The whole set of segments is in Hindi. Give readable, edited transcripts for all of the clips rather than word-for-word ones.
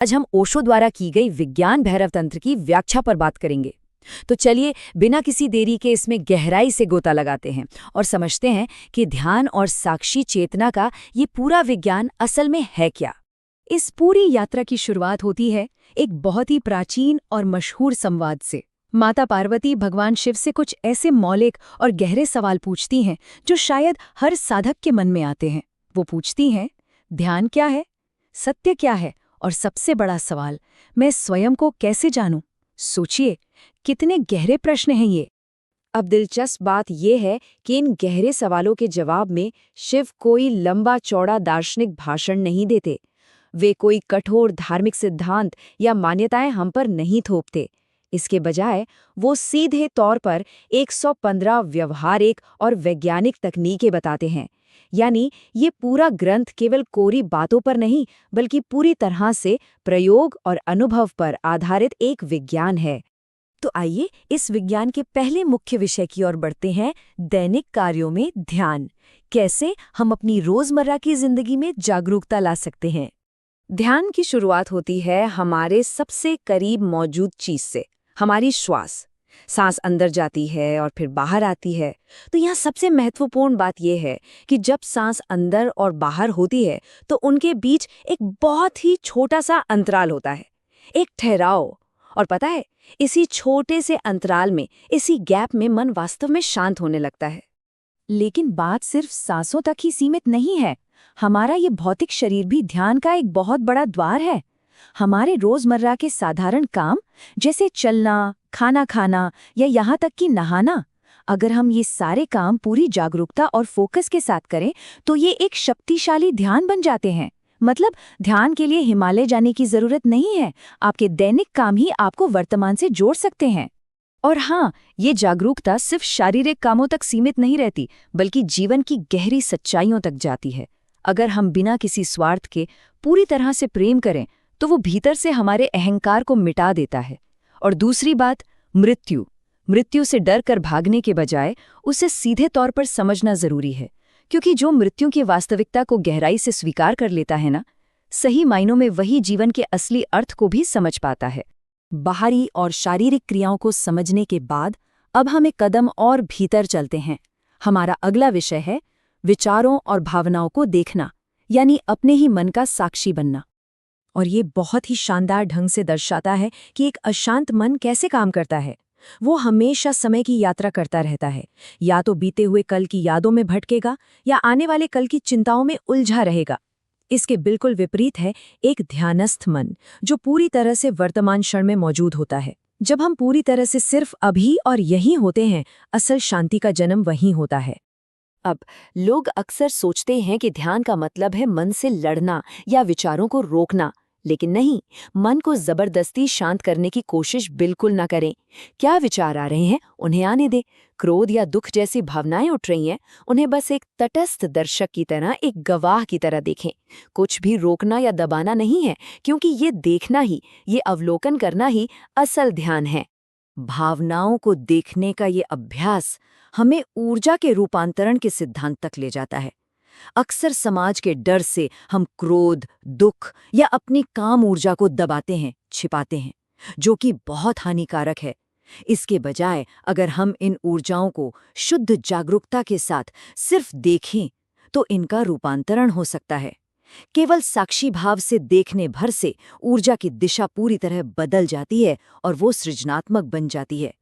आज हम ओशो द्वारा की गई विज्ञान भैरव तंत्र की व्याख्या पर बात करेंगे। तो चलिए बिना किसी देरी के इसमें गहराई से गोता लगाते हैं और समझते हैं कि ध्यान और साक्षी चेतना का ये पूरा विज्ञान असल में है क्या। इस पूरी यात्रा की शुरुआत होती है एक बहुत ही प्राचीन और मशहूर संवाद से। माता पार्वती भगवान शिव से कुछ ऐसे मौलिक और गहरे सवाल पूछती हैं जो शायद हर साधक के मन में आते हैं। वो पूछती हैं, ध्यान क्या है, सत्य क्या है, और सबसे बड़ा सवाल, मैं स्वयं को कैसे जानूं। सोचिए कितने गहरे प्रश्न हैं ये। अब दिलचस्प बात यह है कि इन गहरे सवालों के जवाब में शिव कोई लंबा चौड़ा दार्शनिक भाषण नहीं देते। वे कोई कठोर धार्मिक सिद्धांत या मान्यताएं हम पर नहीं थोपते। इसके बजाय वो सीधे तौर पर 115 व्यवहारिक और वैज्ञानिक तकनीकें बताते हैं। यानी ये पूरा ग्रंथ केवल कोरी बातों पर नहीं बल्कि पूरी तरह से प्रयोग और अनुभव पर आधारित एक विज्ञान है। तो आइए इस विज्ञान के पहले मुख्य विषय की ओर बढ़ते हैं, दैनिक कार्यों में ध्यान। कैसे हम अपनी रोजमर्रा की जिंदगी में जागरूकता ला सकते हैं। ध्यान की शुरुआत होती है हमारे सबसे करीब मौजूद चीज से, हमारी श्वास। सांस अंदर जाती है और फिर बाहर आती है। तो यहाँ सबसे महत्वपूर्ण बात यह है कि जब सांस अंदर और बाहर होती है तो उनके बीच एक बहुत ही छोटा सा अंतराल होता है, एक ठहराव। और पता है, इसी छोटे से अंतराल में, इसी गैप में मन वास्तव में शांत होने लगता है। लेकिन बात सिर्फ सांसों तक ही सीमित नहीं है। हमारा ये भौतिक शरीर भी ध्यान का एक बहुत बड़ा द्वार है। हमारे रोजमर्रा के साधारण काम जैसे चलना, खाना खाना या यहाँ तक कि नहाना, अगर हम ये सारे काम पूरी जागरूकता और फोकस के साथ करें तो ये एक शक्तिशाली ध्यान बन जाते हैं। मतलब ध्यान के लिए हिमालय जाने की जरूरत नहीं है, आपके दैनिक काम ही आपको वर्तमान से जोड़ सकते हैं। और हाँ, ये जागरूकता सिर्फ शारीरिक कामों तक सीमित नहीं रहती बल्कि जीवन की गहरी सच्चाइयों तक जाती है। अगर हम बिना किसी स्वार्थ के पूरी तरह से प्रेम करें तो वो भीतर से हमारे अहंकार को मिटा देता है। और दूसरी बात, मृत्यु से डर कर भागने के बजाय उसे सीधे तौर पर समझना जरूरी है, क्योंकि जो मृत्यु की वास्तविकता को गहराई से स्वीकार कर लेता है ना, सही मायनों में वही जीवन के असली अर्थ को भी समझ पाता है। बाहरी और शारीरिक क्रियाओं को समझने के बाद अब हम एक कदम और भीतर चलते हैं। हमारा अगला विषय है विचारों और भावनाओं को देखना, यानी अपने ही मन का साक्षी बनना। और ये बहुत ही शानदार ढंग से दर्शाता है कि एक अशांत मन कैसे काम करता है। वो हमेशा समय की यात्रा करता रहता है, या तो बीते हुए कल की यादों में भटकेगा या आने वाले कल की चिंताओं में उलझा रहेगा। इसके बिल्कुल विपरीत है एक ध्यानस्थ मन, जो पूरी तरह से वर्तमान क्षण में मौजूद होता है। जब हम पूरी तरह से सिर्फ अभी और यहीं होते हैं, असल शांति का जन्म वहीं होता है। अब लोग अक्सर सोचते हैं कि ध्यान का मतलब है मन से लड़ना या विचारों को रोकना, लेकिन नहीं, मन को जबरदस्ती शांत करने की कोशिश बिल्कुल ना करें। क्या विचार आ रहे हैं उन्हें आने दें। क्रोध या दुख जैसी भावनाएं उठ रही हैं, उन्हें बस एक तटस्थ दर्शक की तरह, एक गवाह की तरह देखें। कुछ भी रोकना या दबाना नहीं है, क्योंकि ये देखना ही, ये अवलोकन करना ही असल ध्यान है। भावनाओं को देखने का ये अभ्यास हमें ऊर्जा के रूपांतरण के सिद्धांत तक ले जाता है। अक्सर समाज के डर से हम क्रोध, दुख या अपनी काम ऊर्जा को दबाते हैं, छिपाते हैं, जो कि बहुत हानिकारक है। इसके बजाय अगर हम इन ऊर्जाओं को शुद्ध जागरूकता के साथ सिर्फ देखें तो इनका रूपांतरण हो सकता है। केवल साक्षी भाव से देखने भर से ऊर्जा की दिशा पूरी तरह बदल जाती है और वो सृजनात्मक बन जाती है।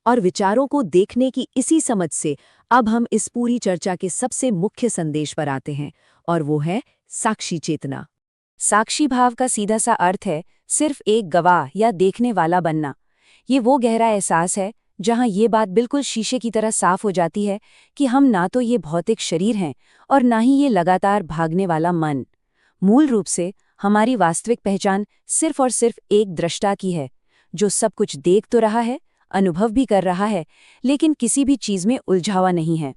और विचारों को देखने की इसी समझ से अब हम इस पूरी चर्चा के सबसे मुख्य संदेश पर आते हैं, और वो है साक्षी चेतना। साक्षी भाव का सीधा सा अर्थ है सिर्फ एक गवाह या देखने वाला बनना। ये वो गहरा एहसास है जहां ये बात बिल्कुल शीशे की तरह साफ हो जाती है कि हम ना तो ये भौतिक शरीर हैं और ना ही ये लगातार भागने वाला मन। मूल रूप से हमारी वास्तविक पहचान सिर्फ और सिर्फ एक दृष्टा की है, जो सब कुछ देख तो रहा है, अनुभव भी कर रहा है, लेकिन किसी भी चीज में उलझा हुआ नहीं है।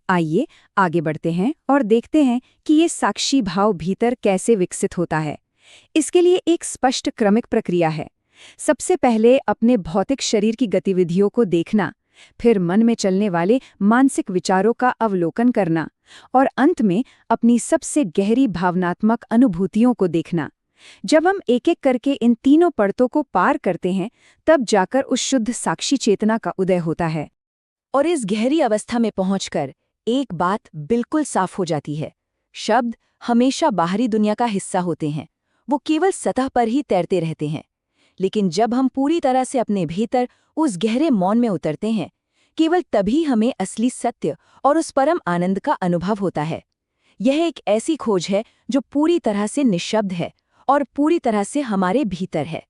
आइए आगे बढ़ते हैं और देखते हैं कि ये साक्षी भाव भीतर कैसे विकसित होता है। इसके लिए एक स्पष्ट क्रमिक प्रक्रिया है। सबसे पहले अपने भौतिक शरीर की गतिविधियों को देखना, फिर मन में चलने वाले मानसिक विचारों का अवलोकन करना, और अंत में अपनी सबसे गहरी भावनात्मक अनुभूतियों को देखना। जब हम एक एक करके इन तीनों परतों को पार करते हैं, तब जाकर उस शुद्ध साक्षी चेतना का उदय होता है। और इस गहरी अवस्था में पहुंचकर एक बात बिल्कुल साफ हो जाती है। शब्द हमेशा बाहरी दुनिया का हिस्सा होते हैं, वो केवल सतह पर ही तैरते रहते हैं। लेकिन जब हम पूरी तरह से अपने भीतर उस गहरे मौन में उतरते हैं, केवल तभी हमें असली सत्य और उस परम आनंद का अनुभव होता है। यह एक ऐसी खोज है जो पूरी तरह से निःशब्द है और पूरी तरह से हमारे भीतर है।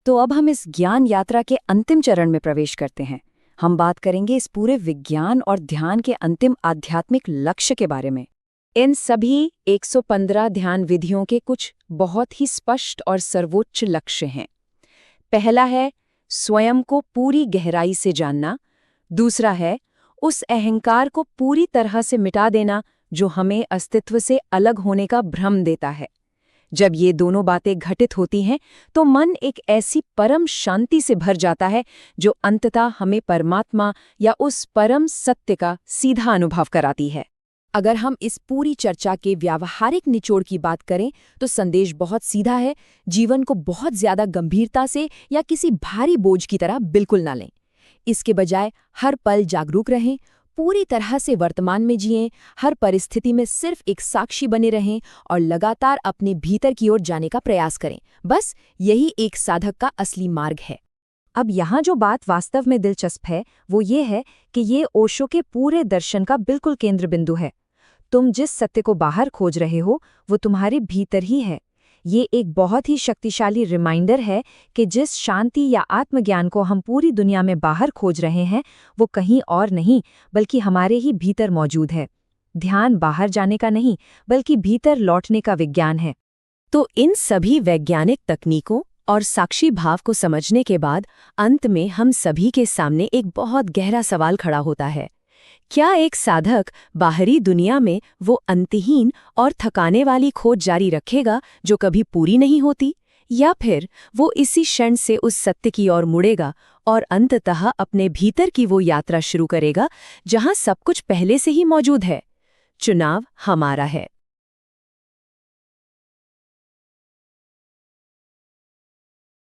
तो अब हम इस ज्ञान यात्रा के अंतिम चरण में प्रवेश करते हैं। हम बात करेंगे इस पूरे विज्ञान और ध्यान के अंतिम आध्यात्मिक लक्ष्य के बारे में। इन सभी 115 ध्यान विधियों के कुछ बहुत ही स्पष्ट और सर्वोच्च लक्ष्य हैं। पहला है स्वयं को पूरी गहराई से जानना। दूसरा है उस अहंकार को पूरी तरह से मिटा देना जो हमें अस्तित्व से अलग होने का भ्रम देता है। जब ये दोनों बातें घटित होती हैं तो मन एक ऐसी परम शांति से भर जाता है जो अंततः हमें परमात्मा या उस परम सत्य का सीधा अनुभव कराती है। अगर हम इस पूरी चर्चा के व्यावहारिक निचोड़ की बात करें तो संदेश बहुत सीधा है। जीवन को बहुत ज्यादा गंभीरता से या किसी भारी बोझ की तरह बिल्कुल ना लें। इसके बजाय हर पल जागरूक रहें, पूरी तरह से वर्तमान में जिएं, हर परिस्थिति में सिर्फ एक साक्षी बने रहें और लगातार अपने भीतर की ओर जाने का प्रयास करें। बस यही एक साधक का असली मार्ग है। अब यहाँ जो बात वास्तव में दिलचस्प है वो ये है कि ये ओशो के पूरे दर्शन का बिल्कुल केंद्र बिंदु है। तुम जिस सत्य को बाहर खोज रहे हो वो तुम्हारे भीतर ही है। ये एक बहुत ही शक्तिशाली रिमाइंडर है कि जिस शांति या आत्मज्ञान को हम पूरी दुनिया में बाहर खोज रहे हैं वो कहीं और नहीं बल्कि हमारे ही भीतर मौजूद है। ध्यान बाहर जाने का नहीं बल्कि भीतर लौटने का विज्ञान है। तो इन सभी वैज्ञानिक तकनीकों और साक्षी भाव को समझने के बाद अंत में हम सभी के सामने एक बहुत गहरा सवाल खड़ा होता है। क्या एक साधक बाहरी दुनिया में वो अंतहीन और थकाने वाली खोज जारी रखेगा जो कभी पूरी नहीं होती, या फिर वो इसी क्षण से उस सत्य की ओर मुड़ेगा और अंततः अपने भीतर की वो यात्रा शुरू करेगा जहां सब कुछ पहले से ही मौजूद है? चुनाव हमारा है।